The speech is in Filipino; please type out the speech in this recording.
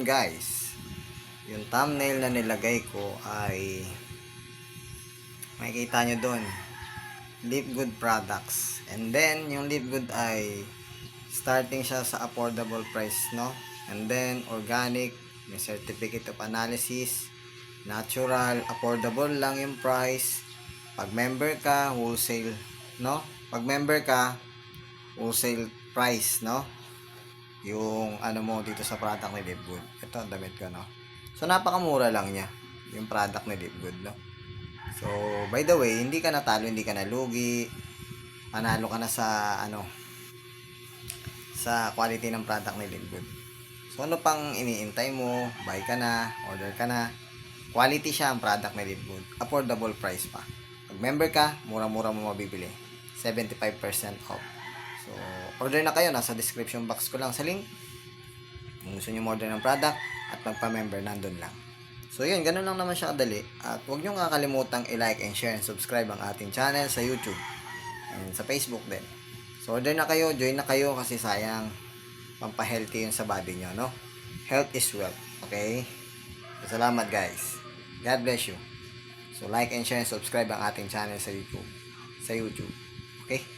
guys, yung thumbnail na nilagay ko ay makikita nyo doon, Live Good products. And then yung Live Good ay starting siya sa affordable price, no? And then organic, may certificate of analysis, natural, affordable lang yung price. Pag member ka, wholesale, no? Pag member ka, wholesale price, no? Yung ano mo dito sa product ni Live Good. Ito ang damit ko, no? So napakamura lang niya yung product ni Live Good, no? So by the way, hindi ka natalo, hindi ka nalugi. Panalo ka na sa ano, sa quality ng product ni Live Good. So ano pang iniintay mo? Buy ka na, order ka na. Quality siya ang product ni Live Good. Affordable price pa. Pag member ka, mura-mura mo mabibili. 75% off. So, order na kayo. Nasa description box ko lang sa link. Kung gusto nyo order ng product at magpa-member, nandun lang. So, yun. Ganun lang naman siya kadali. At huwag nyo kakalimutang i-like and share and subscribe ang ating channel sa YouTube and sa Facebook din. So, order na kayo. Join na kayo kasi sayang pampahealthy yun sa body nyo, no? Health is wealth. Okay? So, salamat guys. God bless you. So, like and share and subscribe ang ating channel sa YouTube. Okay?